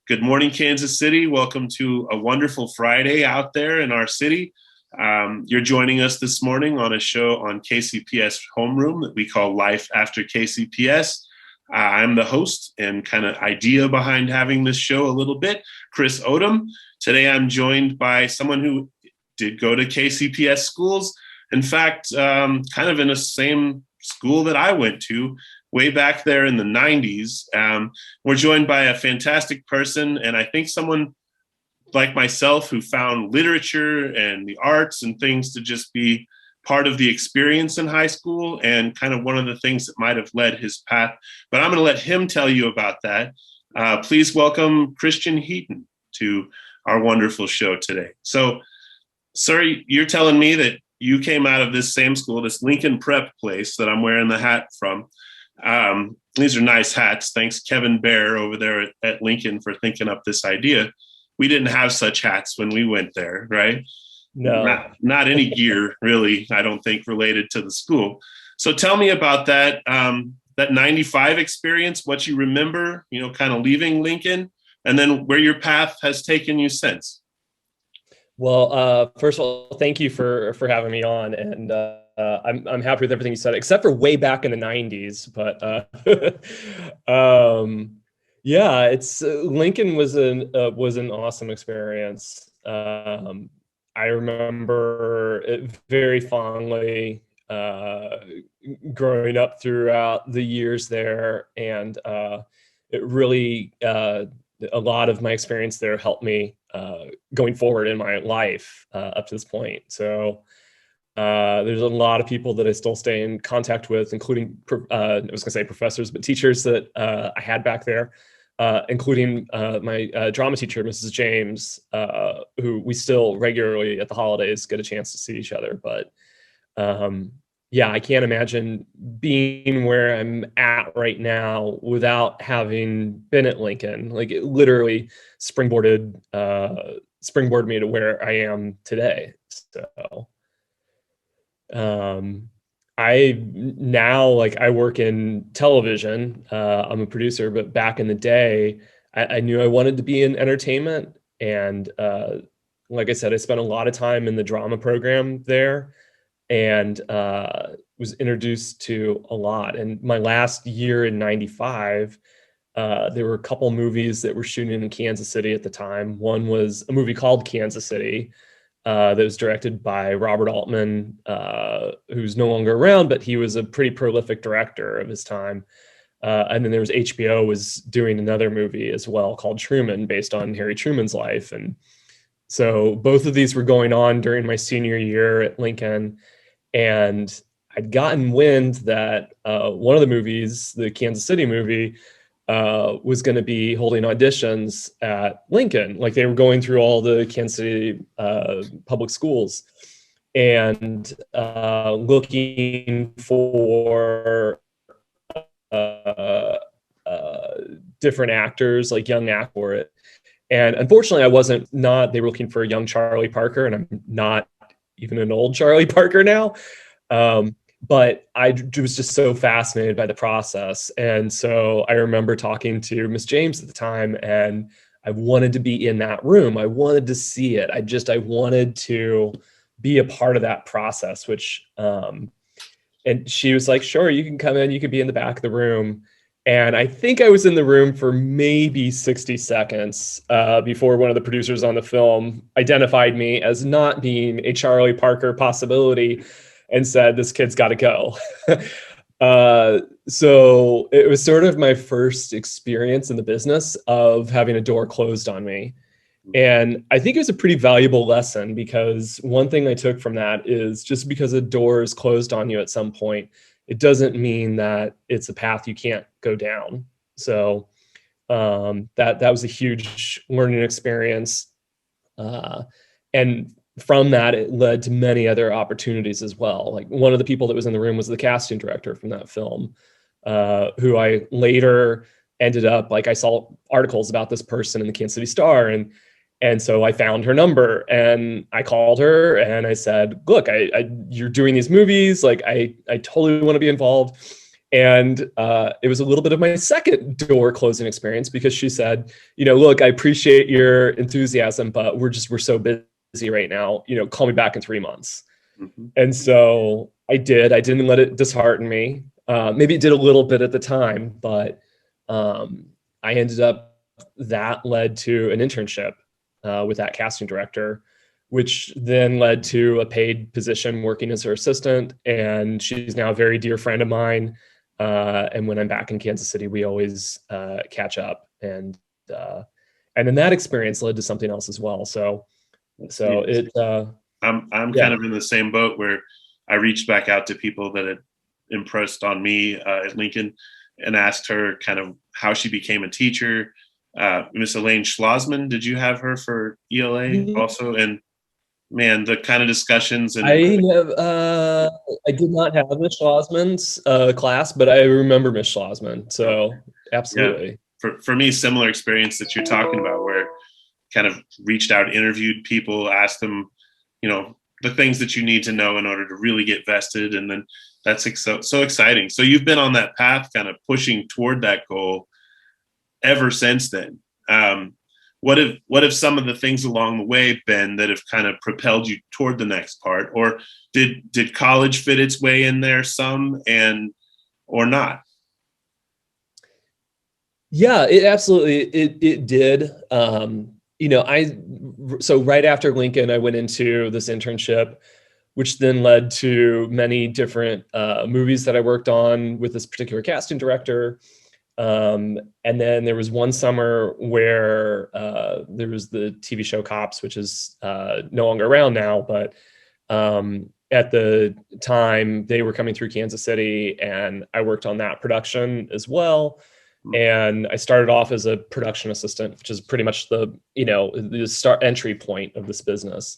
Good morning, Kansas City. Welcome to a wonderful Friday out there in our city. You're joining us this morning on a show on KCPS Homeroom that we call Life After KCPS. I'm the host and kind of idea behind having this show a little bit, Chris Odam. Today I'm joined by someone who did go to KCPS schools. In fact, kind of in the same school that I went to way back there in the 90s. We're joined by a fantastic person, and I think someone like myself who found literature and the arts and things to just be part of the experience in high school and kind of one of the things that might have led his path. But I'm going to let him tell you about that. Please welcome Christian Heaton to our wonderful show today. So, sir, you're telling me that you came out of this same school, this Lincoln Prep place that I'm wearing the hat from. These are nice hats. Thanks, Kevin Bear over there at Lincoln, for thinking up this idea. We didn't have such hats when we went there, right? No. Not any gear, really, I don't think, related to the school. So tell me about that, that 95 experience, what you remember, kind of leaving Lincoln, and then where your path has taken you since. Well, first of all, thank you for having me on, and I'm happy with everything you said, except for way back in the 90s. But yeah, it's Lincoln was an awesome experience. I remember it very fondly, growing up throughout the years there, and it really a lot of my experience there helped me going forward in my life up to this point. So there's a lot of people that I still stay in contact with, including, I was going to say professors, but teachers that I had back there, including my drama teacher, Mrs. James, who we still regularly at the holidays get a chance to see each other. But yeah, I can't imagine being where I'm at right now without having been at Lincoln. Like, it literally springboarded me to where I am today. So I now, I work in television. I'm a producer, but back in the day, I knew I wanted to be in entertainment. And like I said, I spent a lot of time in the drama program there, and was introduced to a lot. And my last year in 95, there were a couple movies that were shooting in Kansas City at the time. One was a movie called Kansas City that was directed by Robert Altman, who's no longer around, but he was a pretty prolific director of his time. And then there was HBO was doing another movie as well called Truman, based on Harry Truman's life. And so both of these were going on during my senior year at Lincoln. And I'd gotten wind that one of the movies, the Kansas City movie, was going to be holding auditions at Lincoln. Like, they were going through all the Kansas City public schools and looking for different actors, like young actors for it. And unfortunately, they were looking for a young Charlie Parker, and I'm not even an old Charlie Parker now. But I was just so fascinated by the process. And so I remember talking to Miss James at the time, and I wanted to be in that room. I wanted to see it. I wanted to be a part of that process, and she was like, sure, you can come in, you can be in the back of the room. And I think I was in the room for maybe 60 seconds before one of the producers on the film identified me as not being a Charlie Parker possibility and said, this kid's got to go. So it was sort of my first experience in the business of having a door closed on me. And I think it was a pretty valuable lesson, because one thing I took from that is, just because a door is closed on you at some point, it doesn't mean that it's a path you can't go down. So that was a huge learning experience. And from that, it led to many other opportunities as well. Like, one of the people that was in the room was the casting director from that film, who I later ended up, I saw articles about this person in the Kansas City Star, and so I found her number and I called her and I said, look, you're doing these movies. I totally want to be involved. And it was a little bit of my second door closing experience, because she said, look, I appreciate your enthusiasm, but we're so busy right now, call me back in 3 months. Mm-hmm. And so I didn't let it dishearten me. Maybe it did a little bit at the time, but I ended up, that led to an internship with that casting director, which then led to a paid position working as her assistant. And she's now a very dear friend of mine. And when I'm back in Kansas City, we always catch up. And then that experience led to something else as well. So it. I'm kind of in the same boat, where I reached back out to people that had impressed on me at Lincoln, and asked her kind of how she became a teacher. Miss Elaine Schlossman, did you have her for ELA also? And man, the kind of discussions. And I did not have Miss Schlossman's class, but I remember Miss Schlossman. So absolutely. Yeah. For me, similar experience that you're talking about, where kind of reached out, interviewed people, asked them, the things that you need to know in order to really get vested. And then that's so exciting. So you've been on that path, kind of pushing toward that goal ever since then. What have some of the things along the way been that have kind of propelled you toward the next part? Or did college fit its way in there some, or not? Yeah, it absolutely, it did. So right after Lincoln, I went into this internship, which then led to many different movies that I worked on with this particular casting director. And then there was one summer where there was the TV show Cops, which is no longer around now, but at the time they were coming through Kansas City, and I worked on that production as well. And I started off as a production assistant, which is pretty much the start entry point of this business.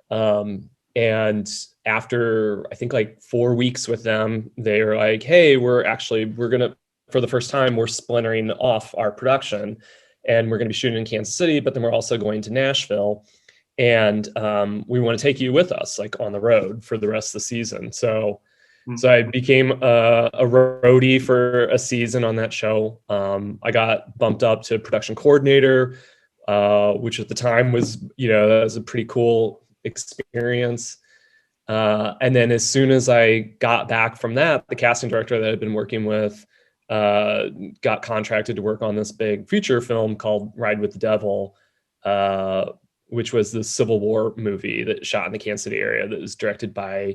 And after, I think, like 4 weeks with them, they were like, hey, we're gonna, for the first time, we're splintering off our production, and we're gonna be shooting in Kansas City, but then we're also going to Nashville. And we want to take you with us, like, on the road for the rest of the season. So I became a roadie for a season on that show. I got bumped up to production coordinator, which at the time was, that was a pretty cool experience. And then as soon as I got back from that, the casting director that I'd been working with got contracted to work on this big feature film called Ride with the Devil, which was the Civil War movie that shot in the Kansas City area, that was directed by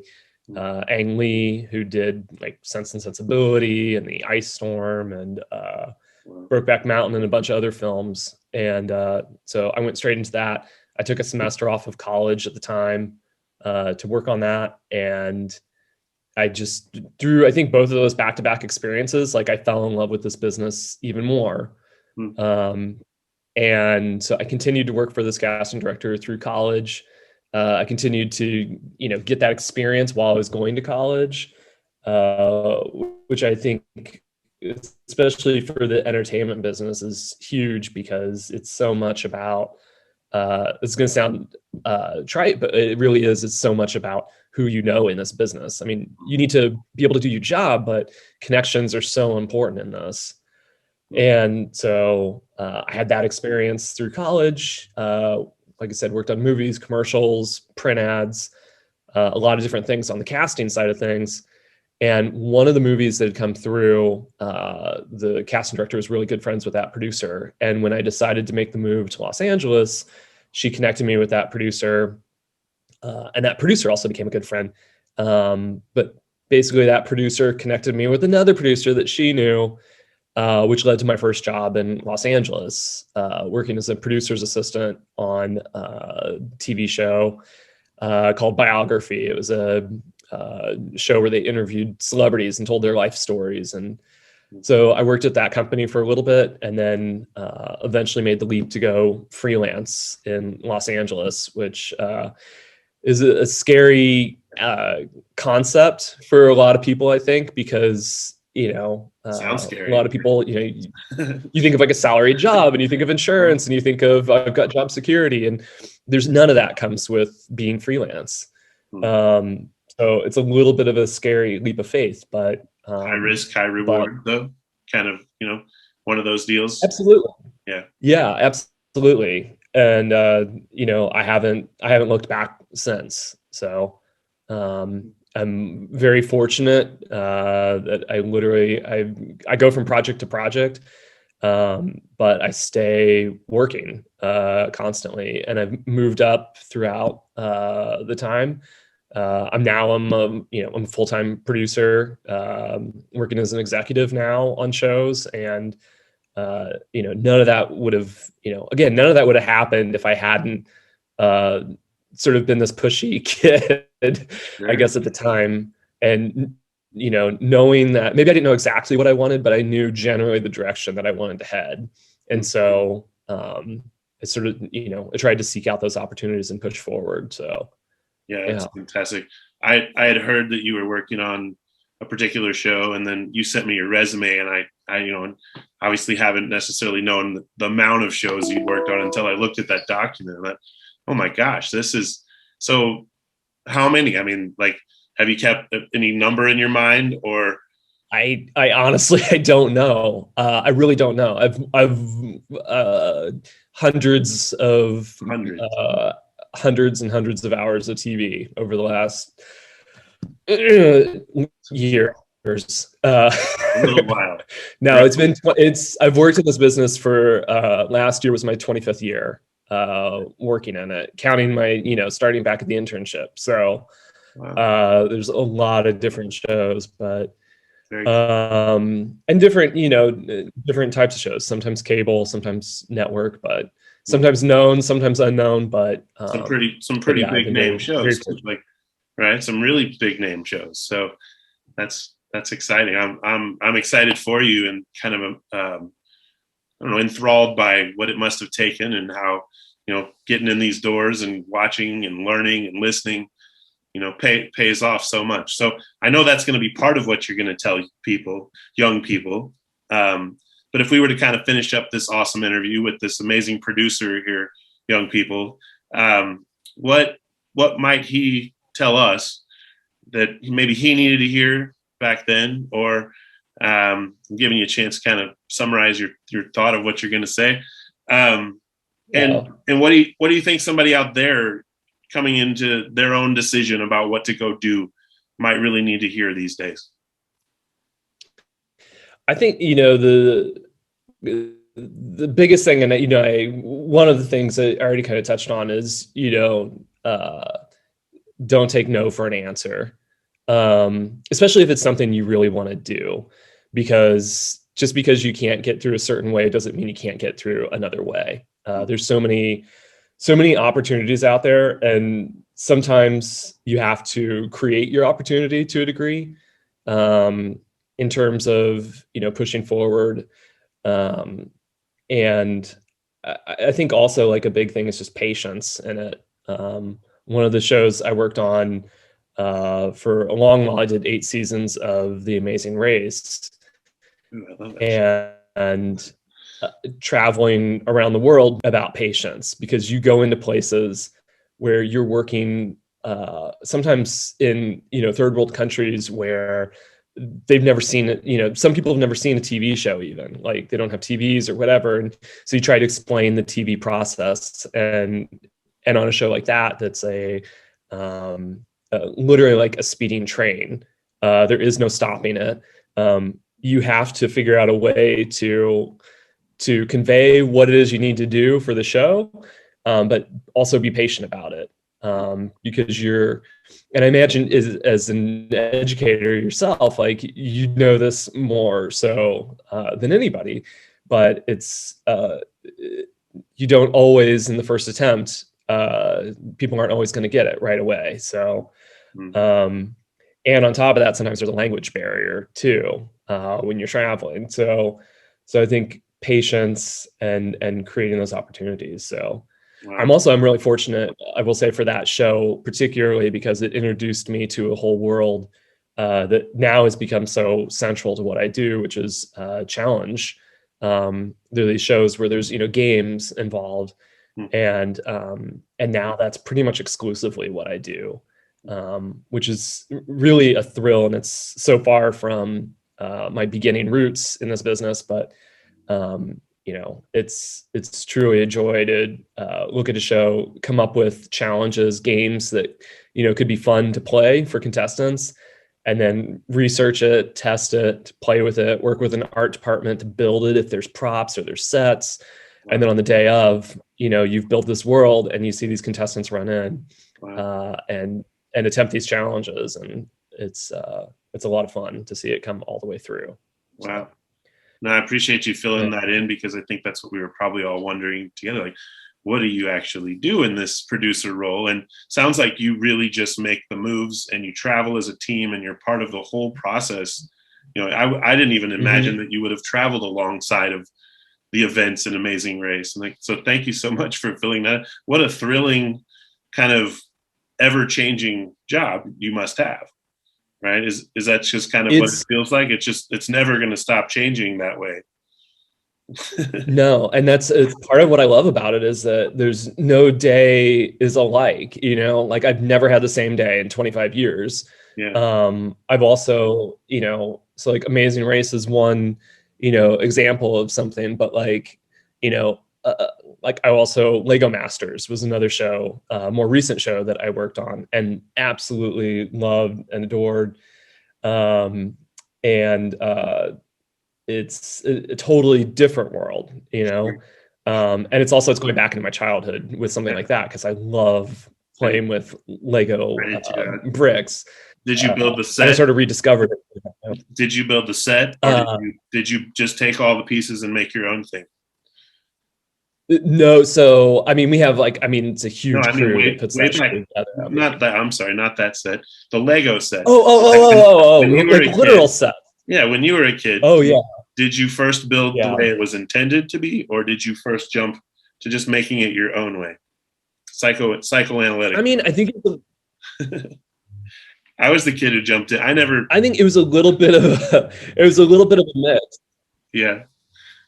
Ang Lee, who did like Sense and Sensibility and The Ice Storm and Brokeback Mountain and a bunch of other films. And so I went straight into that. I took a semester off of college at the time to work on that. And I just, through, I think, both of those back-to-back experiences, like, I fell in love with this business even more. And so I continued to work for this casting director through college. I continued to, get that experience while I was going to college, which I think, especially for the entertainment business, is huge, because it's so much about, it's going to sound trite, but it really is. It's so much about who you know in this business. I mean, you need to be able to do your job, but connections are so important in this. And so I had that experience through college. Like I said, worked on movies, commercials, print ads, a lot of different things on the casting side of things. And one of the movies that had come through, the casting director was really good friends with that producer. And when I decided to make the move to Los Angeles, she connected me with that producer. And that producer also became a good friend. But basically, that producer connected me with another producer that she knew, which led to my first job in Los Angeles, working as a producer's assistant on a TV show called Biography. It was a show where they interviewed celebrities and told their life stories. And so I worked at that company for a little bit, and then eventually made the leap to go freelance in Los Angeles, which is a scary concept for a lot of people, I think, because sounds scary. A lot of people, you think of like a salaried job, and you think of insurance, and you think of, I've got job security, and there's none of that comes with being freelance. So it's a little bit of a scary leap of faith, but High risk, high But reward, though. Kind of, one of those deals. absolutely. Yeah. Yeah, absolutely. And I haven't looked back since. So I'm very fortunate that I go from project to project, but I stay working constantly, and I've moved up throughout the time. I'm a full-time producer, working as an executive now on shows, and none of that would have, none of that would have happened if I hadn't uh, sort of been this pushy kid, I Sure. guess, at the time. And, knowing that maybe I didn't know exactly what I wanted, but I knew generally the direction that I wanted to head. And so I sort of, I tried to seek out those opportunities and push forward. So, Yeah, yeah. that's fantastic. I had heard that you were working on a particular show, and then you sent me your resume, and I obviously haven't necessarily known the amount of shows you'd worked on until I looked at that document. And oh my gosh, this is so. How many? I mean, like, have you kept any number in your mind, or? I honestly, I don't know. I really don't know. I've hundreds of Hundreds. hundreds and hundreds of hours of TV over the last years. A little while. No, Right. I've worked in this business for last year was my 25th year working in it, counting my, starting back at the internship. So Wow. there's a lot of different shows, but Very cool. and different, different types of shows, sometimes cable, sometimes network, but sometimes known, sometimes unknown, but Some pretty yeah, I've big been name very shows, fortunate. like, right, some really big name shows. So that's exciting. I'm excited for you, and kind of I don't know, enthralled by what it must have taken, and how getting in these doors and watching and learning and listening pays off so much. So I know that's going to be part of what you're going to tell people, young people. But if we were to kind of finish up this awesome interview with this amazing producer here, young people, what might he tell us that maybe he needed to hear back then, or giving you a chance to kind of summarize your thought of what you're going to say, Yeah. and what do you think somebody out there coming into their own decision about what to go do might really need to hear these days? I think, the biggest thing, and one of the things that I already kind of touched on is, don't take no for an answer, especially if it's something you really want to do, because just because you can't get through a certain way doesn't mean you can't get through another way. There's so many opportunities out there, and sometimes you have to create your opportunity to a degree, in terms of pushing forward. And I think also, like, a big thing is just patience in it. One of the shows I worked on for a long while, I did 8 seasons of The Amazing Race, Ooh, I love that show. and traveling around the world about patience, because you go into places where you're working sometimes in third world countries where they've never seen it. Some people have never seen a TV show, even, like, they don't have TVs or whatever, and so you try to explain the TV process, and on a show like that, that's literally like a speeding train. There is no stopping it. You have to figure out a way to convey what it is you need to do for the show, but also be patient about it, because and I imagine, as an educator yourself, like, this more so than anybody, but it's you don't always, in the first attempt, people aren't always going to get it right away. So, and on top of that, sometimes there's a language barrier too when you're traveling. So I think patience and creating those opportunities. So Wow. I'm really fortunate, I will say, for that show, particularly because it introduced me to a whole world that now has become so central to what I do, which is challenge. There are these shows where there's games involved, and now that's pretty much exclusively what I do, which is really a thrill, and it's so far from my beginning roots in this business, but it's truly a joy to look at a show, come up with challenges, games that could be fun to play for contestants, and then research it, test it, play with it, work with an art department to build it if there's props or there's sets. Wow. And then on the day of, you've built this world and you see these contestants run in. Wow. and attempt these challenges, and it's a lot of fun to see it come all the way through. Wow. No, I appreciate you filling that in, because I think that's what we were probably all wondering together. Like, what do you actually do in this producer role? And sounds like you really just make the moves and you travel as a team and you're part of the whole process. I didn't even imagine that you would have traveled alongside of the events in Amazing Race. And so thank you so much for filling that. What a thrilling kind of ever-changing job you must have. Right? Is that just kind of what it feels like? It's never going to stop changing that way. No, and it's part of what I love about it, is that there's no day is alike. Like I've never had the same day in 25 years. Yeah. I've also, so like Amazing Race is one, example of something, but like I also, Lego Masters was another show, more recent show that I worked on and absolutely loved and adored. It's a totally different world, and it's going back into my childhood with something like that, because I love playing with Lego bricks. Did you build the set? I sort of rediscovered it. Did you build the set, or did you just take all the pieces and make your own thing? No, so we have it's a huge crew that puts that together. Not that set. The Lego set. Like literal set. Yeah, when you were a kid. Oh yeah. Did you first build the way it was intended to be, or did you first jump to just making it your own way? Psychoanalytic. I think I was the kid who jumped in. I think it was a little bit of a mix. Yeah.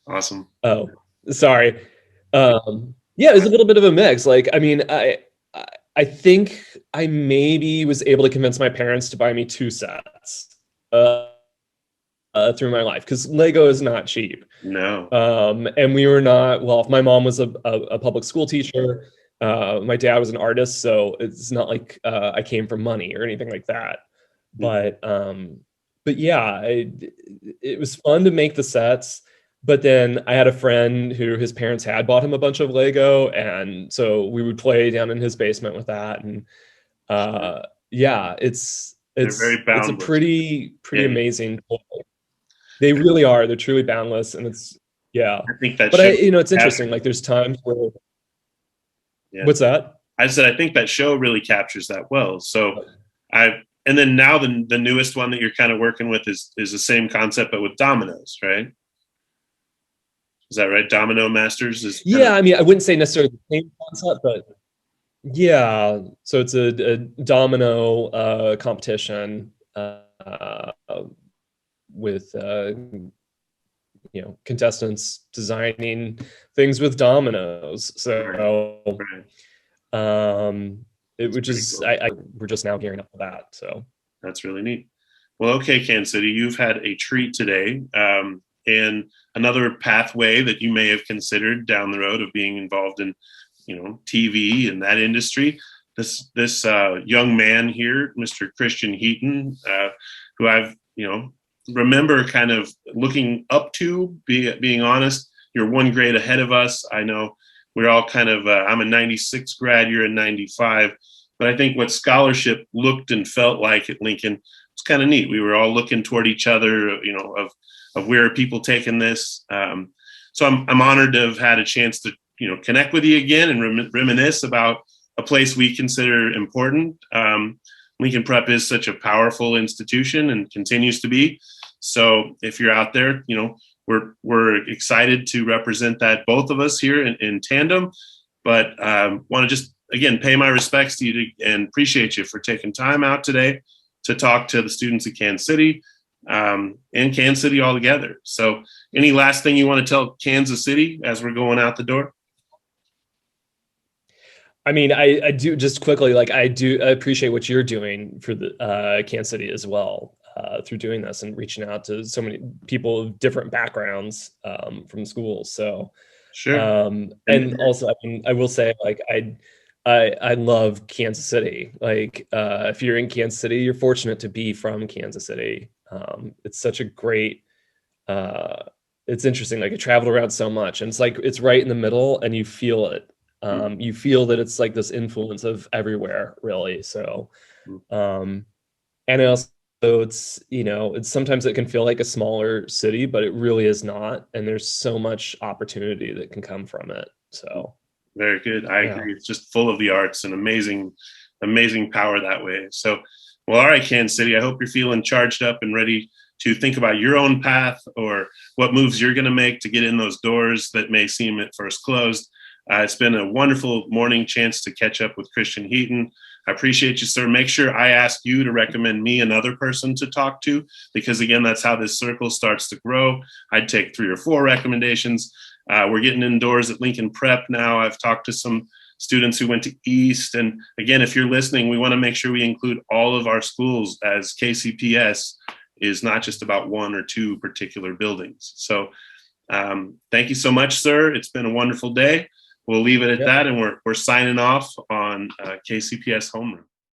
Awesome. Oh, sorry. It was a little bit of a mix. I think I maybe was able to convince my parents to buy me 2 sets through my life, because Lego is not cheap. No. And we were not, my mom was a public school teacher. My dad was an artist, so it's not like I came from money or anything like that. Mm-hmm. But yeah, it was fun to make the sets. But then I had a friend who his parents had bought him a bunch of Lego, and so we would play down in his basement with that. And it's a pretty amazing toy. They really are. They're truly boundless, and I think that. But it's interesting. Like there's times where. Yeah. What's that? I said I think that show really captures that well. So and then now the newest one that you're kind of working with is the same concept, but with dominoes, right? Is that right? Domino Masters is. I wouldn't say necessarily the same concept, but yeah. So it's a domino competition with contestants designing things with dominoes. So we're just now gearing up for that. So that's really neat. Well, okay, Kansas City, you've had a treat today. And another pathway that you may have considered down the road of being involved in, TV and that industry. This young man here, Mr. Christian Heaton, who I've, remember kind of looking up to, being honest. You're one grade ahead of us. I know we're all kind of, I'm a 96 grad, you're a 95. But I think what scholarship looked and felt like at Lincoln was kind of neat. We were all looking toward each other, of where are people taking this. So I'm honored to have had a chance to, connect with you again and reminisce about a place we consider important. Lincoln Prep is such a powerful institution and continues to be. So if you're out there, we're excited to represent that, both of us here in tandem, but want to just, again, pay my respects to you and appreciate you for taking time out today to talk to the students at Kansas City. And Kansas City all together. So any last thing you want to tell Kansas City as we're going out the door? I do, just quickly, I appreciate what you're doing for the Kansas City as well. through doing this and reaching out to so many people of different backgrounds from schools. So, Sure. and also, I will say, like, I love Kansas City. Like, if you're in Kansas City, you're fortunate to be from Kansas City. It's such a great, it's interesting. Like, I traveled around so much, and it's like, it's right in the middle and you feel it. You feel that it's like this influence of everywhere, really. So, and also it's, it's sometimes it can feel like a smaller city, but it really is not. And there's so much opportunity that can come from it. So very good. I agree. It's just full of the arts and amazing power that way. So, well, all right, Kansas City, I hope you're feeling charged up and ready to think about your own path or what moves you're going to make to get in those doors that may seem at first closed. It's been a wonderful morning chance to catch up with Christian Heaton. I appreciate you, sir. Make sure I ask you to recommend me another person to talk to, because again, that's how this circle starts to grow. I'd take 3 or 4 recommendations. We're getting indoors at Lincoln Prep now. I've talked to some students who went to East. And again, if you're listening, we want to make sure we include all of our schools, as KCPS is not just about 1 or 2 particular buildings. So thank you so much, sir. It's been a wonderful day. We'll leave it at that, and we're signing off on KCPS Homeroom.